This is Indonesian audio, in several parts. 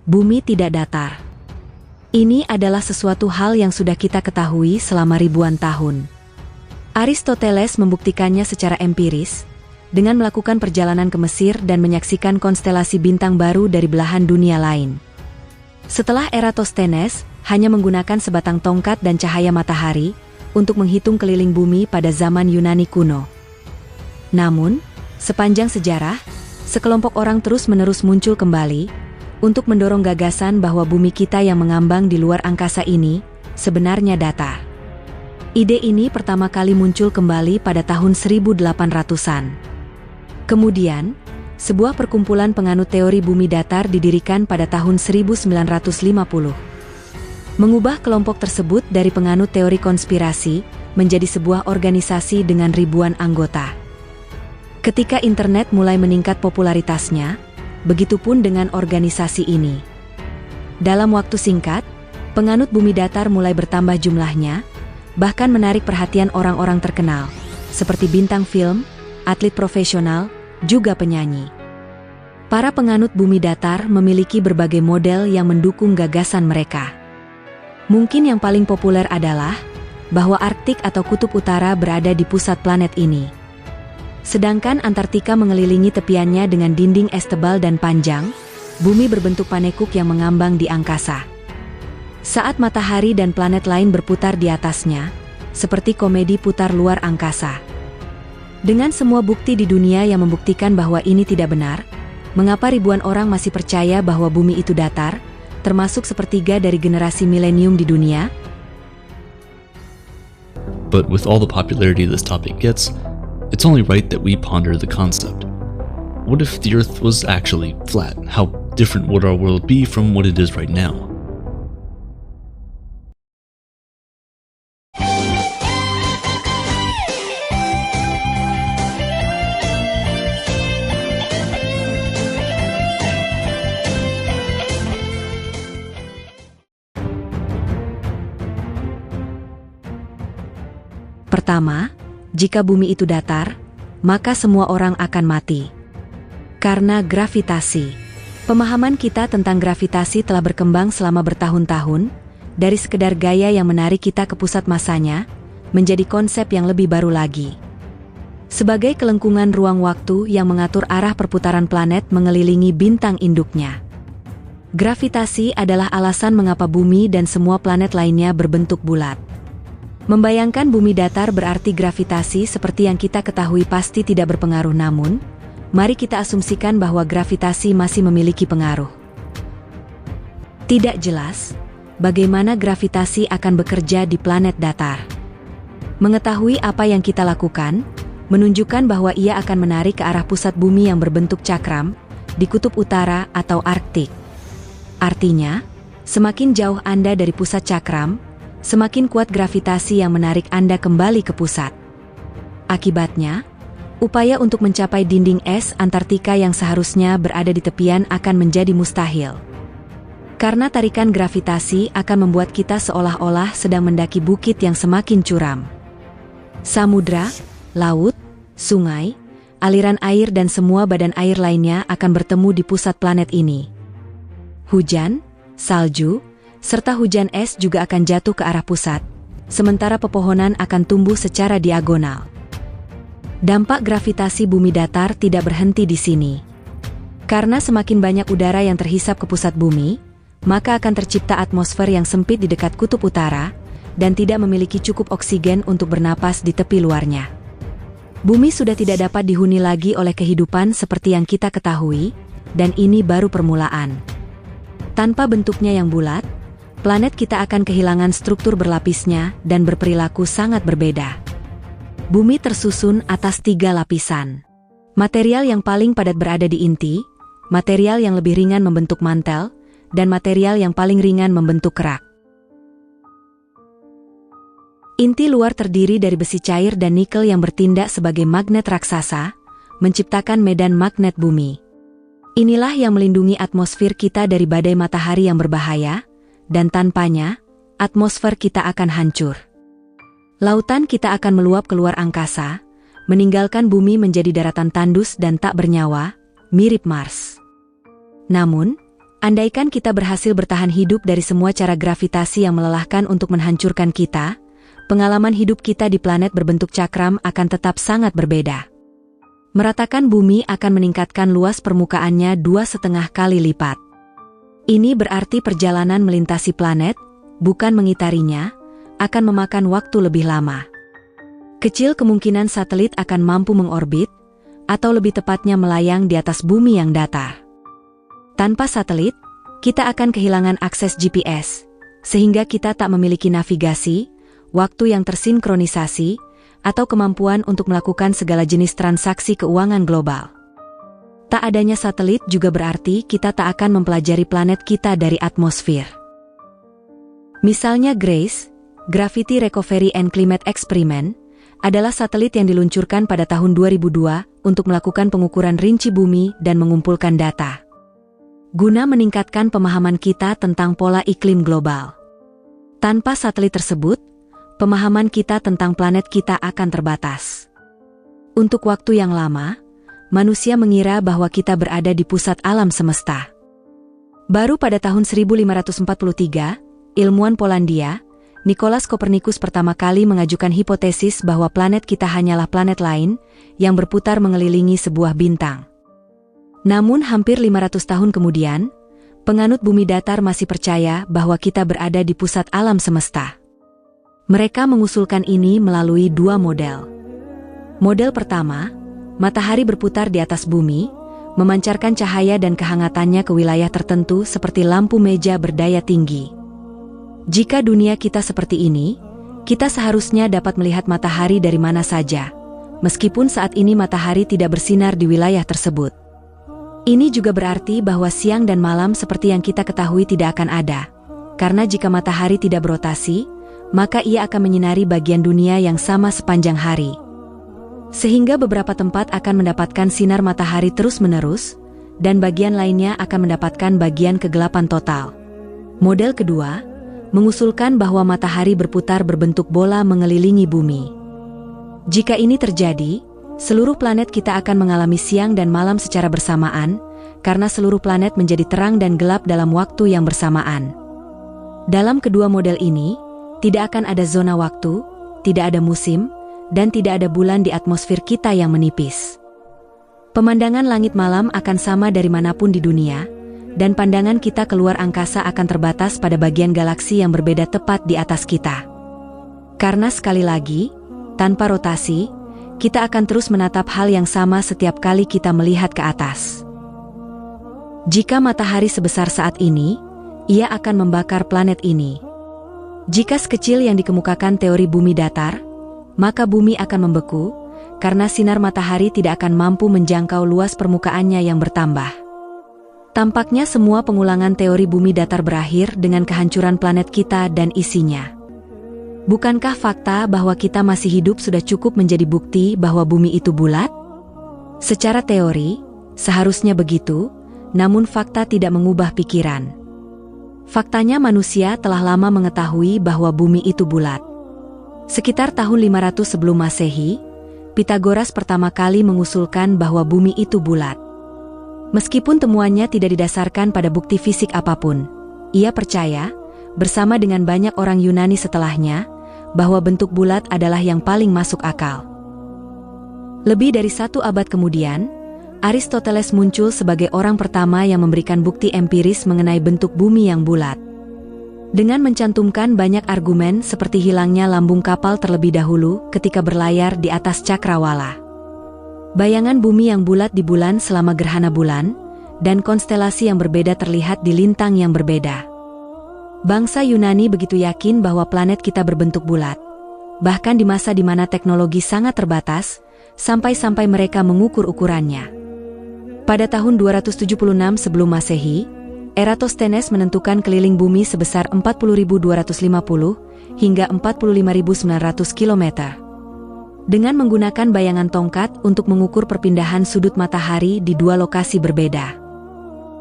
bumi tidak datar. Ini adalah sesuatu hal yang sudah kita ketahui selama ribuan tahun. Aristoteles membuktikannya secara empiris, dengan melakukan perjalanan ke Mesir dan menyaksikan konstelasi bintang baru dari belahan dunia lain. Setelah Eratosthenes, hanya menggunakan sebatang tongkat dan cahaya matahari, untuk menghitung keliling bumi pada zaman Yunani kuno. Namun, sepanjang sejarah, sekelompok orang terus-menerus muncul kembali, untuk mendorong gagasan bahwa bumi kita yang mengambang di luar angkasa ini, sebenarnya datar. Ide ini pertama kali muncul kembali pada tahun 1800-an. Kemudian, sebuah perkumpulan penganut teori bumi datar didirikan pada tahun 1950. Mengubah kelompok tersebut dari penganut teori konspirasi, menjadi sebuah organisasi dengan ribuan anggota. Ketika internet mulai meningkat popularitasnya, begitupun dengan organisasi ini. Dalam waktu singkat, penganut bumi datar mulai bertambah jumlahnya, bahkan menarik perhatian orang-orang terkenal, seperti bintang film, atlet profesional, juga penyanyi. Para penganut bumi datar memiliki berbagai model yang mendukung gagasan mereka. Mungkin yang paling populer adalah bahwa Arktik atau Kutub Utara berada di pusat planet ini. Sedangkan Antartika mengelilingi tepiannya dengan dinding es tebal dan panjang, bumi berbentuk panekuk yang mengambang di angkasa. Saat matahari dan planet lain berputar di atasnya, seperti komedi putar luar angkasa. Dengan semua bukti di dunia yang membuktikan bahwa ini tidak benar, mengapa ribuan orang masih percaya bahwa bumi itu datar, termasuk sepertiga dari generasi milenium di dunia? But with all the popularity this topic gets, it's only right that we ponder the concept. What if the Earth was actually flat? How different would our world be from what it is right now? Pertama, jika bumi itu datar, maka semua orang akan mati. Karena gravitasi. Pemahaman kita tentang gravitasi telah berkembang selama bertahun-tahun, dari sekedar gaya yang menarik kita ke pusat masanya, menjadi konsep yang lebih baru lagi. Sebagai kelengkungan ruang waktu yang mengatur arah perputaran planet mengelilingi bintang induknya. Gravitasi adalah alasan mengapa bumi dan semua planet lainnya berbentuk bulat. Membayangkan bumi datar berarti gravitasi seperti yang kita ketahui pasti tidak berpengaruh, namun, mari kita asumsikan bahwa gravitasi masih memiliki pengaruh. Tidak jelas, bagaimana gravitasi akan bekerja di planet datar. Mengetahui apa yang kita lakukan, menunjukkan bahwa ia akan menarik ke arah pusat bumi yang berbentuk cakram, di Kutub Utara atau Arktik. Artinya, semakin jauh Anda dari pusat cakram, semakin kuat gravitasi yang menarik Anda kembali ke pusat. Akibatnya, upaya untuk mencapai dinding es Antartika yang seharusnya berada di tepian akan menjadi mustahil. Karena tarikan gravitasi akan membuat kita seolah-olah sedang mendaki bukit yang semakin curam. Samudra, laut, sungai, aliran air dan semua badan air lainnya akan bertemu di pusat planet ini. Hujan, salju, serta hujan es juga akan jatuh ke arah pusat, sementara pepohonan akan tumbuh secara diagonal. Dampak gravitasi bumi datar tidak berhenti di sini. Karena semakin banyak udara yang terhisap ke pusat bumi, maka akan tercipta atmosfer yang sempit di dekat Kutub Utara, dan tidak memiliki cukup oksigen untuk bernapas di tepi luarnya. Bumi sudah tidak dapat dihuni lagi oleh kehidupan seperti yang kita ketahui, dan ini baru permulaan. Tanpa bentuknya yang bulat, planet kita akan kehilangan struktur berlapisnya dan berperilaku sangat berbeda. Bumi tersusun atas 3 lapisan. Material yang paling padat berada di inti, material yang lebih ringan membentuk mantel, dan material yang paling ringan membentuk kerak. Inti luar terdiri dari besi cair dan nikel yang bertindak sebagai magnet raksasa, menciptakan medan magnet bumi. Inilah yang melindungi atmosfer kita dari badai matahari yang berbahaya, dan tanpanya, atmosfer kita akan hancur. Lautan kita akan meluap keluar angkasa, meninggalkan bumi menjadi daratan tandus dan tak bernyawa, mirip Mars. Namun, Andaikan kita berhasil bertahan hidup dari semua cara gravitasi yang melelahkan untuk menghancurkan kita, pengalaman hidup kita di planet berbentuk cakram akan tetap sangat berbeda. Meratakan bumi akan meningkatkan luas permukaannya 2,5 kali lipat. Ini berarti perjalanan melintasi planet, bukan mengitarinya, akan memakan waktu lebih lama. Kecil kemungkinan satelit akan mampu mengorbit, atau lebih tepatnya melayang di atas bumi yang datar. Tanpa satelit, kita akan kehilangan akses GPS, sehingga kita tak memiliki navigasi, waktu yang tersinkronisasi, atau kemampuan untuk melakukan segala jenis transaksi keuangan global. Tak adanya satelit juga berarti kita tak akan mempelajari planet kita dari atmosfer. Misalnya GRACE, Gravity Recovery and Climate Experiment, adalah satelit yang diluncurkan pada tahun 2002 untuk melakukan pengukuran rinci bumi dan mengumpulkan data, guna meningkatkan pemahaman kita tentang pola iklim global. Tanpa satelit tersebut, pemahaman kita tentang planet kita akan terbatas. Untuk waktu yang lama, manusia mengira bahwa kita berada di pusat alam semesta. Baru pada tahun 1543, ilmuwan Polandia, Nicolaus Copernicus pertama kali mengajukan hipotesis bahwa planet kita hanyalah planet lain yang berputar mengelilingi sebuah bintang. Namun hampir 500 tahun kemudian, penganut bumi datar masih percaya bahwa kita berada di pusat alam semesta. Mereka mengusulkan ini melalui dua model. Model pertama, matahari berputar di atas bumi, memancarkan cahaya dan kehangatannya ke wilayah tertentu seperti lampu meja berdaya tinggi. Jika dunia kita seperti ini, kita seharusnya dapat melihat matahari dari mana saja, meskipun saat ini matahari tidak bersinar di wilayah tersebut. Ini juga berarti bahwa siang dan malam seperti yang kita ketahui tidak akan ada, karena jika matahari tidak berotasi, maka ia akan menyinari bagian dunia yang sama sepanjang hari. Sehingga beberapa tempat akan mendapatkan sinar matahari terus-menerus, dan bagian lainnya akan mendapatkan bagian kegelapan total. Model kedua, mengusulkan bahwa matahari berputar berbentuk bola mengelilingi bumi. Jika ini terjadi, seluruh planet kita akan mengalami siang dan malam secara bersamaan, karena seluruh planet menjadi terang dan gelap dalam waktu yang bersamaan. Dalam kedua model ini, tidak akan ada zona waktu, tidak ada musim, dan tidak ada bulan di atmosfer kita yang menipis. Pemandangan langit malam akan sama dari manapun di dunia, dan pandangan kita keluar angkasa akan terbatas pada bagian galaksi yang berbeda tepat di atas kita. Karena sekali lagi, tanpa rotasi, kita akan terus menatap hal yang sama setiap kali kita melihat ke atas. Jika matahari sebesar saat ini, ia akan membakar planet ini. Jika sekecil yang dikemukakan teori bumi datar, maka bumi akan membeku, karena sinar matahari tidak akan mampu menjangkau luas permukaannya yang bertambah. Tampaknya semua pengulangan teori bumi datar berakhir dengan kehancuran planet kita dan isinya. Bukankah fakta bahwa kita masih hidup sudah cukup menjadi bukti bahwa bumi itu bulat? Secara teori, seharusnya begitu, namun fakta tidak mengubah pikiran. Faktanya manusia telah lama mengetahui bahwa bumi itu bulat. Sekitar tahun 500 sebelum Masehi, Pythagoras pertama kali mengusulkan bahwa bumi itu bulat. Meskipun temuannya tidak didasarkan pada bukti fisik apapun, ia percaya, bersama dengan banyak orang Yunani setelahnya, bahwa bentuk bulat adalah yang paling masuk akal. Lebih dari 1 abad kemudian, Aristoteles muncul sebagai orang pertama yang memberikan bukti empiris mengenai bentuk bumi yang bulat. Dengan mencantumkan banyak argumen seperti hilangnya lambung kapal terlebih dahulu ketika berlayar di atas cakrawala, bayangan bumi yang bulat di bulan selama gerhana bulan, dan konstelasi yang berbeda terlihat di lintang yang berbeda. Bangsa Yunani begitu yakin bahwa planet kita berbentuk bulat, bahkan di masa di mana teknologi sangat terbatas, sampai-sampai mereka mengukur ukurannya. Pada tahun 276 sebelum Masehi, Eratosthenes menentukan keliling bumi sebesar 40.250 hingga 45.900 km. Dengan menggunakan bayangan tongkat untuk mengukur perpindahan sudut matahari di dua lokasi berbeda.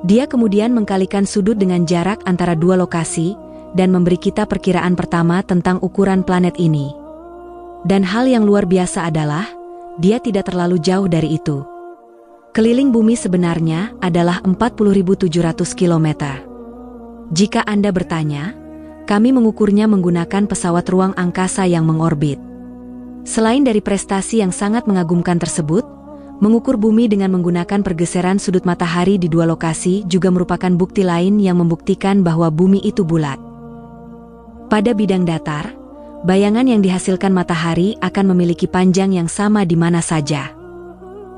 Dia kemudian mengkalikan sudut dengan jarak antara dua lokasi dan memberi kita perkiraan pertama tentang ukuran planet ini. Dan hal yang luar biasa adalah, dia tidak terlalu jauh dari itu. Keliling bumi sebenarnya adalah 40.700 km. Jika Anda bertanya, kami mengukurnya menggunakan pesawat ruang angkasa yang mengorbit. Selain dari prestasi yang sangat mengagumkan tersebut, mengukur bumi dengan menggunakan pergeseran sudut matahari di dua lokasi juga merupakan bukti lain yang membuktikan bahwa bumi itu bulat. Pada bidang datar, bayangan yang dihasilkan matahari akan memiliki panjang yang sama di mana saja.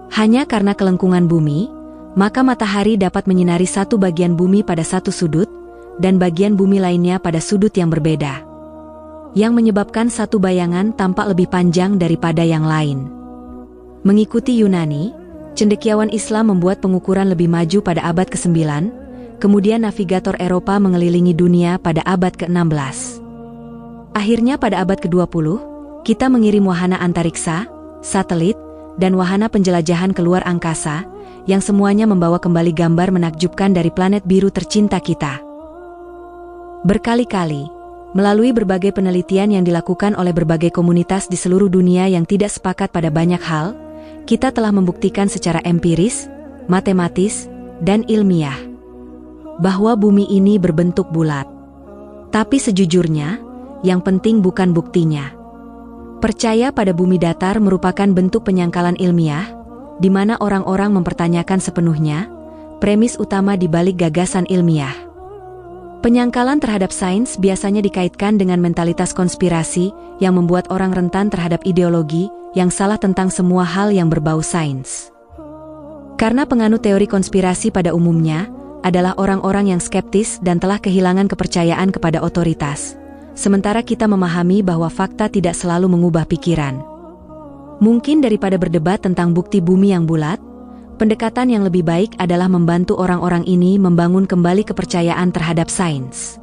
Hanya karena kelengkungan bumi, maka matahari dapat menyinari satu bagian bumi pada satu sudut, dan bagian bumi lainnya pada sudut yang berbeda, yang menyebabkan satu bayangan tampak lebih panjang daripada yang lain. Mengikuti Yunani, cendekiawan Islam membuat pengukuran lebih maju pada abad ke-9, kemudian navigator Eropa mengelilingi dunia pada abad ke-16. Akhirnya pada abad ke-20, kita mengirim wahana antariksa, satelit, dan wahana penjelajahan keluar angkasa, yang semuanya membawa kembali gambar menakjubkan dari planet biru tercinta kita. Berkali-kali, melalui berbagai penelitian yang dilakukan oleh berbagai komunitas di seluruh dunia yang tidak sepakat pada banyak hal, kita telah membuktikan secara empiris, matematis, dan ilmiah bahwa bumi ini berbentuk bulat. Tapi sejujurnya, yang penting bukan buktinya. Percaya pada bumi datar merupakan bentuk penyangkalan ilmiah, di mana orang-orang mempertanyakan sepenuhnya premis utama di balik gagasan ilmiah. Penyangkalan terhadap sains biasanya dikaitkan dengan mentalitas konspirasi yang membuat orang rentan terhadap ideologi yang salah tentang semua hal yang berbau sains. Karena penganut teori konspirasi pada umumnya adalah orang-orang yang skeptis dan telah kehilangan kepercayaan kepada otoritas, sementara kita memahami bahwa fakta tidak selalu mengubah pikiran. Mungkin daripada berdebat tentang bukti bumi yang bulat, pendekatan yang lebih baik adalah membantu orang-orang ini membangun kembali kepercayaan terhadap sains.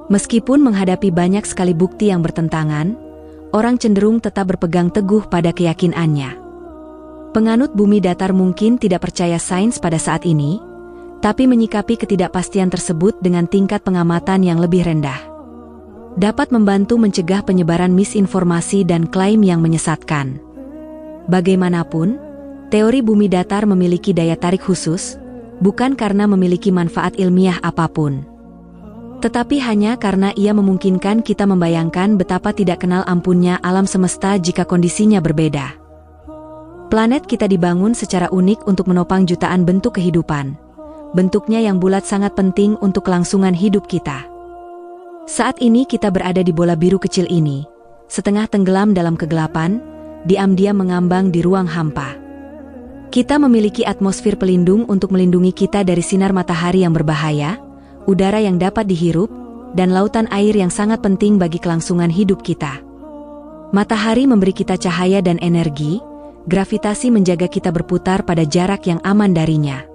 Meskipun menghadapi banyak sekali bukti yang bertentangan, orang cenderung tetap berpegang teguh pada keyakinannya. Penganut bumi datar mungkin tidak percaya sains pada saat ini, tapi menyikapi ketidakpastian tersebut dengan tingkat pengamatan yang lebih rendah, dapat membantu mencegah penyebaran misinformasi dan klaim yang menyesatkan. Bagaimanapun, teori bumi datar memiliki daya tarik khusus, bukan karena memiliki manfaat ilmiah apapun, tetapi hanya karena ia memungkinkan kita membayangkan betapa tidak kenal ampunnya alam semesta jika kondisinya berbeda. Planet kita dibangun secara unik untuk menopang jutaan bentuk kehidupan. Bentuknya yang bulat sangat penting untuk kelangsungan hidup kita. Saat ini kita berada di bola biru kecil ini, setengah tenggelam dalam kegelapan, diam-diam mengambang di ruang hampa. Kita memiliki atmosfer pelindung untuk melindungi kita dari sinar matahari yang berbahaya, udara yang dapat dihirup, dan lautan air yang sangat penting bagi kelangsungan hidup kita. Matahari memberi kita cahaya dan energi, gravitasi menjaga kita berputar pada jarak yang aman darinya.